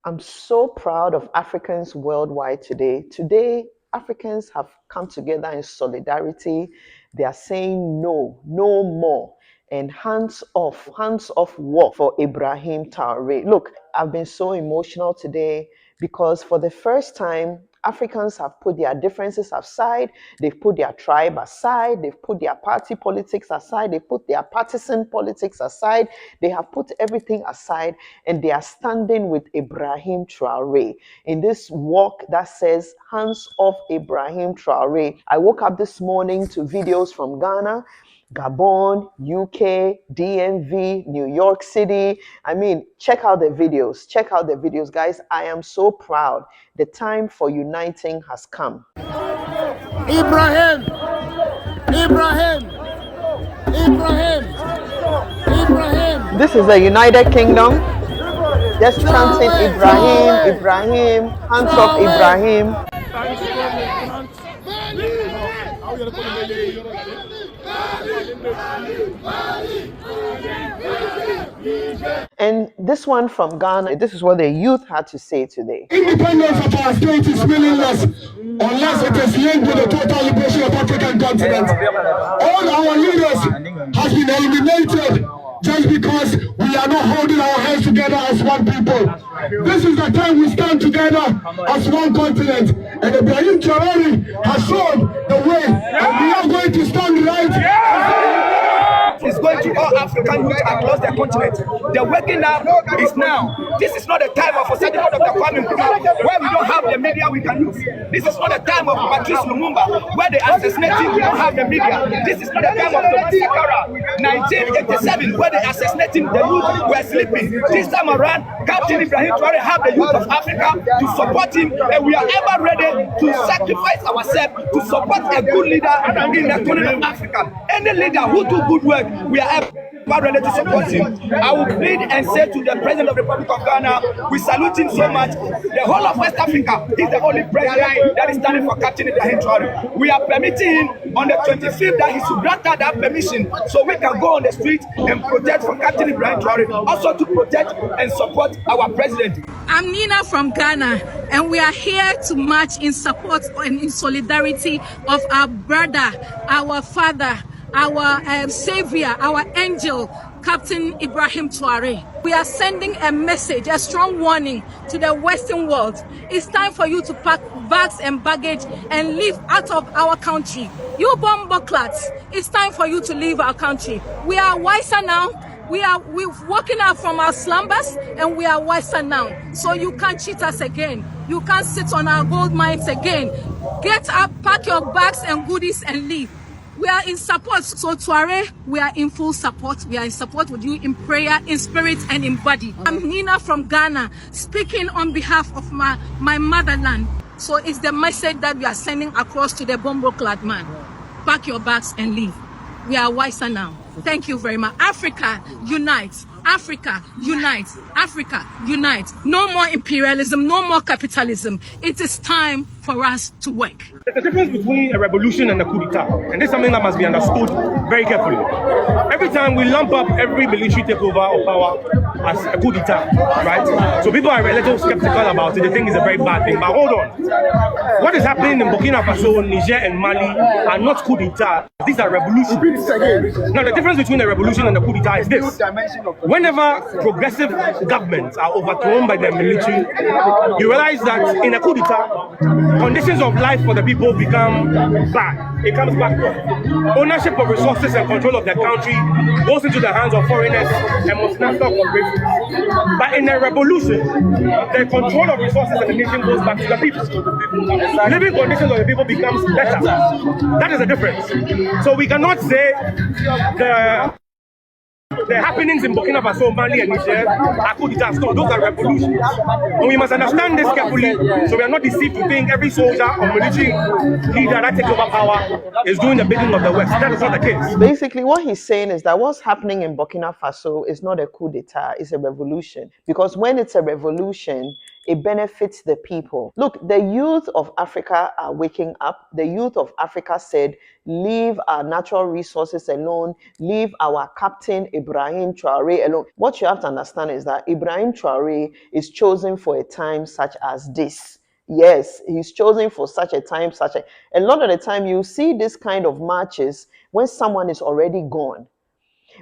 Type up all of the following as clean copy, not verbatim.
I'm so proud of Africans worldwide today. Today, Africans have come together in solidarity. They are saying no, no more, and hands off war for Ibrahim Traoré. Look, I've been so emotional today because for the first time, Africans have put their differences aside, they've put their tribe aside, they've put their party politics aside, they put their partisan politics aside, they have put everything aside, and they are standing with Ibrahim Traoré in this walk that says, hands off Ibrahim Traoré. I woke up this morning to videos from Ghana, Gabon, UK, DMV, New York City. I mean, check out the videos. Check out the videos, guys. I am so proud. The time for uniting has come. Ibrahim! Ibrahim! Ibrahim! Ibrahim! This is the United Kingdom. Just chanting Ibrahim, Ibrahim, hands off Ibrahim. And this one from Ghana, this is what the youth had to say today. Independence of our state is meaningless unless it is linked with the total liberation of African continent. All our leaders have been eliminated just because we are not holding our hands together as one people. This is the time we stand together as one continent. And Ibrahim Traoré has shown the way, and we are going to stand right. It's going to all African youth across the continent. The waking up is now. This is not the time of a certificate of the farming where we don't have the media we can use. This is not the time of Patrice Lumumba where they assassinating, we don't have the media. This is not the time of Thomas Sankara, 1987, where they assassinating, the youth were sleeping. This time around, Captain Ibrahim Traoré have the youth of Africa to support him, and we are ever ready to sacrifice ourselves to support a good leader in the continent of Africa. Any leader who do good work, we are ever ready to support him. I will plead and say to the President of the Republic of Ghana, we salute him so much. The whole of West Africa is the only president that is standing for Captain Ibrahim Traoré. We are permitting him on the 25th that he should grant that permission so we can go on the street and protest for Captain Ibrahim Traoré, also to protect and support our president. I'm Nina from Ghana, and we are here to march in support and in solidarity of our brother, our father, our savior, our angel, Captain Ibrahim Traoré. We are sending a message, a strong warning to the Western world. It's time for you to pack bags and baggage and leave out of our country. You bomboclats, it's time for you to leave our country. We are wiser now. We've woken up from our slumbers and we are wiser now. So you can't cheat us again. You can't sit on our gold mines again. Get up, pack your bags and goodies and leave. We are in support. So Traoré, we are in full support. We are in support with you in prayer, in spirit and in body. I'm Nina from Ghana, speaking on behalf of my motherland. So it's the message that we are sending across to the bombo-clad man. Pack your bags and leave. We are wiser now. Thank you very much. Africa, unite. Africa, unite. Africa, unite. No more imperialism, no more capitalism. It is time for us to work. There's a difference between a revolution and a coup d'etat, and this is something that must be understood very carefully. Every time we lump up every military takeover of power as a coup d'etat, right? So people are a little skeptical about it. They think it's a very bad thing. But hold on. What is happening in Burkina Faso, Niger, and Mali are not coup d'etat. These are revolutions. Now, the difference between a revolution and a coup d'etat is this. Whenever progressive governments are overthrown by the military, you realize that in a coup d'etat, conditions of life for the people become bad. It comes back to ownership of resources and control of the country goes into the hands of foreigners and multinational corporations. But in a revolution, the control of resources and the nation goes back to the people. Living conditions of the people becomes better. That is the difference. So we cannot say the happenings in Burkina Faso, Mali, and Niger are coup d'etats. No, those are revolutions. And we must understand this carefully so we are not deceived to think every soldier or military leader that takes over power is doing the bidding of the West. That is not the case. Basically, what he's saying is that what's happening in Burkina Faso is not a coup d'etat, it's a revolution. Because when it's a revolution, it benefits the people. Look, the youth of Africa are waking up. The youth of Africa said, leave our natural resources alone, leave our captain Ibrahim Traoré alone. What you have to understand is that Ibrahim Traoré is chosen for a time such as this. Yes, he's chosen for such a time, a lot of the time you see this kind of marches when someone is already gone.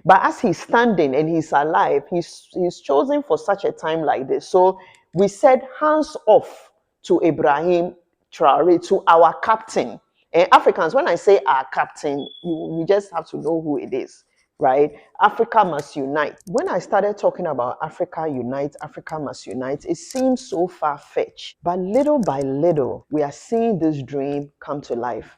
But as he's standing and he's alive, he's chosen for such a time like this. So we said hands off to Ibrahim Traore, to our captain. And Africans, when I say our captain, you just have to know who it is, right? Africa must unite. When I started talking about Africa unite, Africa must unite, it seems so far-fetched. But little by little, we are seeing this dream come to life.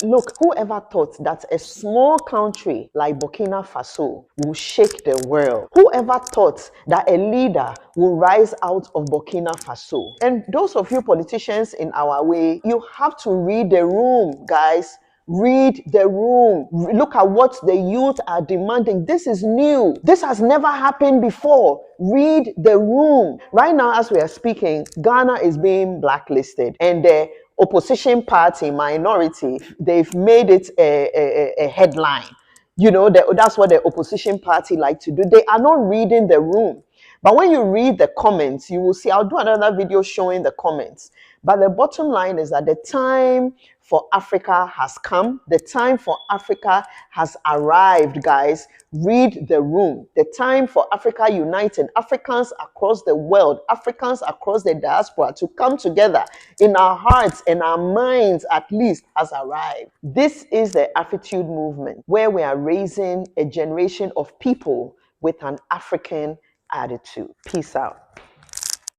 Look, whoever thought that a small country like Burkina Faso will shake the world? Whoever thought that a leader will rise out of Burkina Faso? And those of you politicians in our way, you have to read the room, guys. Read the room. Look at what the youth are demanding. This is new. This has never happened before. Read the room. Right now, as we are speaking, Ghana is being blacklisted, and the opposition party minority, they've made it a headline. You know, that's what the opposition party like to do. They are not reading the room. But when you read the comments, you will see, I'll do another video showing the comments. But the bottom line is that the time for Africa has come. The time for Africa has arrived, guys. Read the room. The time for Africa United, Africans across the world, Africans across the diaspora to come together in our hearts and our minds at least has arrived. This is the Afritude movement, where we are raising a generation of people with an African attitude. Peace out.